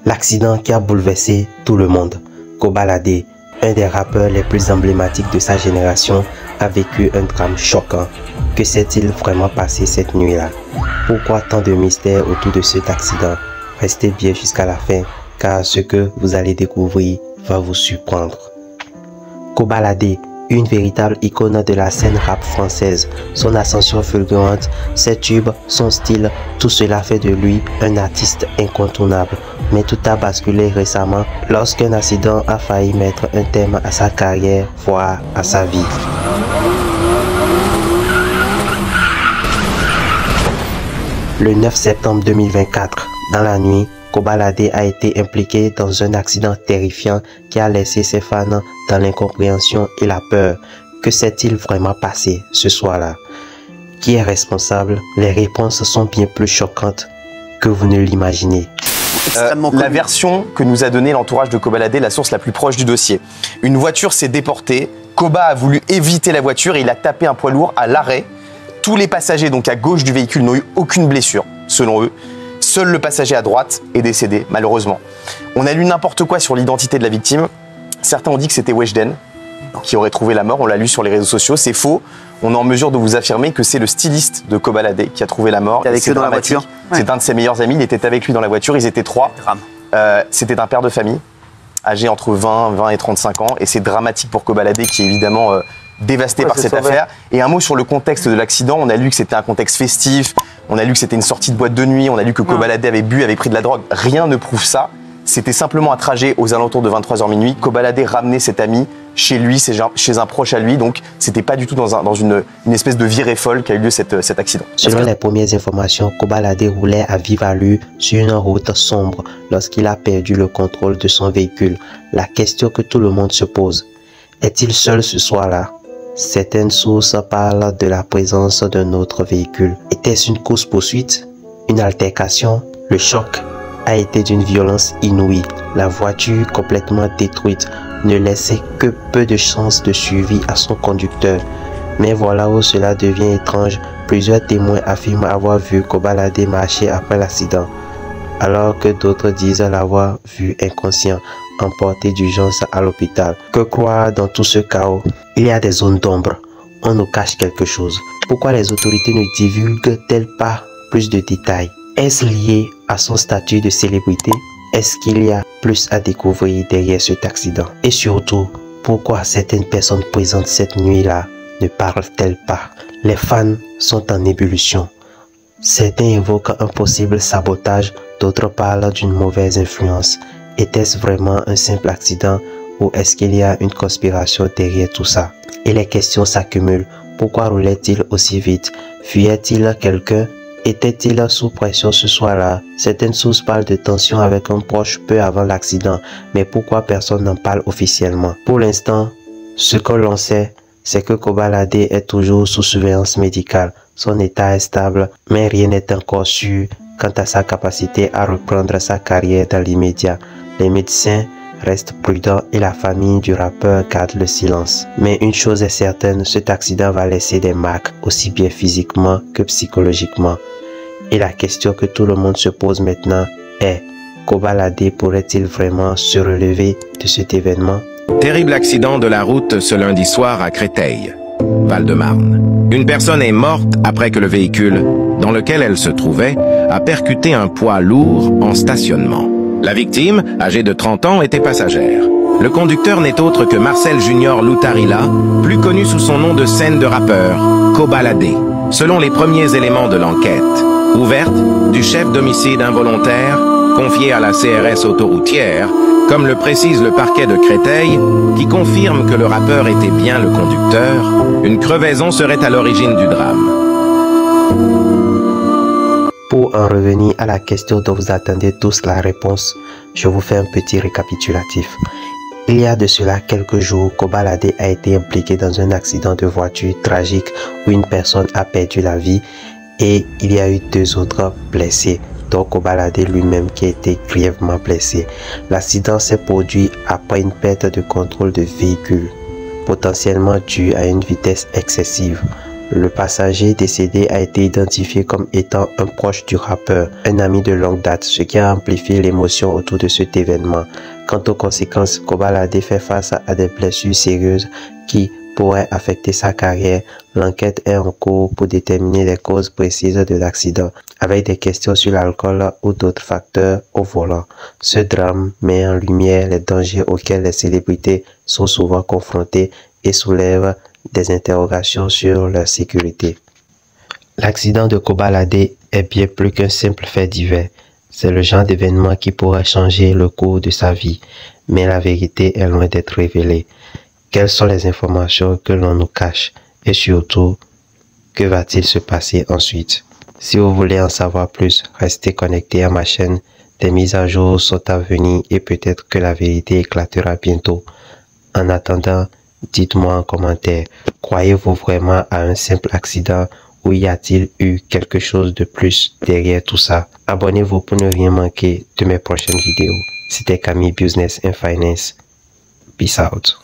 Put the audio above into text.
L'accident qui a bouleversé tout le monde. Kobalade, un des rappeurs les plus emblématiques de sa génération, a vécu un drame choquant. Que s'est-il vraiment passé cette nuit-là? Pourquoi tant de mystères autour de cet accident? Restez bien jusqu'à la fin, car ce que vous allez découvrir va vous surprendre. Kobalade, une véritable icône de la scène rap française. Son ascension fulgurante, ses tubes, son style, tout cela fait de lui un artiste incontournable. Mais tout a basculé récemment lorsqu'un accident a failli mettre un terme à sa carrière, voire à sa vie. Le 9 septembre 2024, dans la nuit, Kobalade a été impliqué dans un accident terrifiant qui a laissé ses fans dans l'incompréhension et la peur. Que s'est-il vraiment passé ce soir-là? Qui est responsable? Les réponses sont bien plus choquantes que vous ne l'imaginez. La version que nous a donnée l'entourage de Kobalade, la source la plus proche du dossier. Une voiture s'est déportée, Koba a voulu éviter la voiture et il a tapé un poids lourd à l'arrêt. Tous les passagers donc à gauche du véhicule n'ont eu aucune blessure, selon eux. Seul le passager à droite est décédé, malheureusement. On a lu n'importe quoi sur l'identité de la victime. Certains ont dit que c'était Weshden qui aurait trouvé la mort. On l'a lu sur les réseaux sociaux. C'est faux. On est en mesure de vous affirmer que c'est le styliste de Kobalade qui a trouvé la mort. Avec eux dans la voiture. C'est un de ses meilleurs amis. Il était avec lui dans la voiture. Ils étaient 3. C'était un père de famille, âgé entre 20 et 35 ans. Et c'est dramatique pour Kobalade qui est évidemment dévasté par cette affaire. Et un mot sur le contexte de l'accident. On a lu que c'était un contexte festif. On a lu que c'était une sortie de boîte de nuit. On a lu que Kobalade avait bu, avait pris de la drogue. Rien ne prouve ça. C'était simplement un trajet aux alentours de 23h minuit. Kobalade ramenait cet ami chez lui, chez un proche à lui. Donc, c'était pas du tout dans une espèce de virée folle qu'a eu lieu cet accident. Selon les premières informations, Kobalade roulait à vive allure sur une route sombre lorsqu'il a perdu le contrôle de son véhicule. La question que tout le monde se pose, est-il seul ce soir-là? Certaines sources parlent de la présence d'un autre véhicule. Était-ce une course-poursuite? Une altercation? Le choc a été d'une violence inouïe. La voiture complètement détruite ne laissait que peu de chances de survie à son conducteur. Mais voilà où cela devient étrange. Plusieurs témoins affirment avoir vu Kobalade marcher après l'accident, alors que d'autres disent l'avoir vu inconscient, emporté d'urgence à l'hôpital. Que croire dans tout ce chaos? Il y a des zones d'ombre. On nous cache quelque chose. Pourquoi les autorités ne divulguent-elles pas plus de détails? Est-ce lié à son statut de célébrité? Est-ce qu'il y a plus à découvrir derrière cet accident? Et surtout, pourquoi certaines personnes présentes cette nuit-là ne parlent-elles pas? Les fans sont en ébullition. Certains évoquent un possible sabotage, d'autres parlent d'une mauvaise influence. Était-ce vraiment un simple accident ou est-ce qu'il y a une conspiration derrière tout ça? Et les questions s'accumulent. Pourquoi roulait-il aussi vite? Fuyait-il quelqu'un? Était-il sous pression ce soir-là? Certaines sources parlent de tension avec un proche peu avant l'accident, mais pourquoi personne n'en parle officiellement? Pour l'instant, ce que l'on sait, c'est que Kobalade est toujours sous surveillance médicale. Son état est stable, mais rien n'est encore sûr quant à sa capacité à reprendre sa carrière dans l'immédiat. Les médecins restent prudents et la famille du rappeur garde le silence. Mais une chose est certaine, cet accident va laisser des marques, aussi bien physiquement que psychologiquement. Et la question que tout le monde se pose maintenant est, Kobalade pourrait-il vraiment se relever de cet événement? Terrible accident de la route ce lundi soir à Créteil, Val-de-Marne. Une personne est morte après que le véhicule dans lequel elle se trouvait a percuté un poids lourd en stationnement. La victime, âgée de 30 ans, était passagère. Le conducteur n'est autre que Marcel Junior Loutarilla, plus connu sous son nom de scène de rappeur, Kobalade. Selon les premiers éléments de l'enquête, ouverte du chef d'homicide involontaire, confié à la CRS autoroutière, comme le précise le parquet de Créteil, qui confirme que le rappeur était bien le conducteur, une crevaison serait à l'origine du drame. Pour en revenir à la question dont vous attendez tous la réponse, je vous fais un petit récapitulatif. Il y a de cela quelques jours, Kobalade a été impliqué dans un accident de voiture tragique où une personne a perdu la vie et il y a eu 2 autres blessés, dont Kobalade lui-même qui a été grièvement blessé. L'accident s'est produit après une perte de contrôle de véhicule, potentiellement due à une vitesse excessive. Le passager décédé a été identifié comme étant un proche du rappeur, un ami de longue date, ce qui a amplifié l'émotion autour de cet événement. Quant aux conséquences, Kobalade fait face à des blessures sérieuses qui pourraient affecter sa carrière. L'enquête est en cours pour déterminer les causes précises de l'accident, avec des questions sur l'alcool ou d'autres facteurs au volant. Ce drame met en lumière les dangers auxquels les célébrités sont souvent confrontées et soulève des interrogations sur leur sécurité. L'accident de Kobalade est bien plus qu'un simple fait divers. C'est le genre d'événement qui pourrait changer le cours de sa vie, mais la vérité est loin d'être révélée. Quelles sont les informations que l'on nous cache et surtout, que va-t-il se passer ensuite? Si vous voulez en savoir plus, restez connectés à ma chaîne. Des mises à jour sont à venir et peut-être que la vérité éclatera bientôt. En attendant, dites-moi en commentaire, croyez-vous vraiment à un simple accident ou y a-t-il eu quelque chose de plus derrière tout ça? Abonnez-vous pour ne rien manquer de mes prochaines vidéos. C'était Camille Business and Finance. Peace out.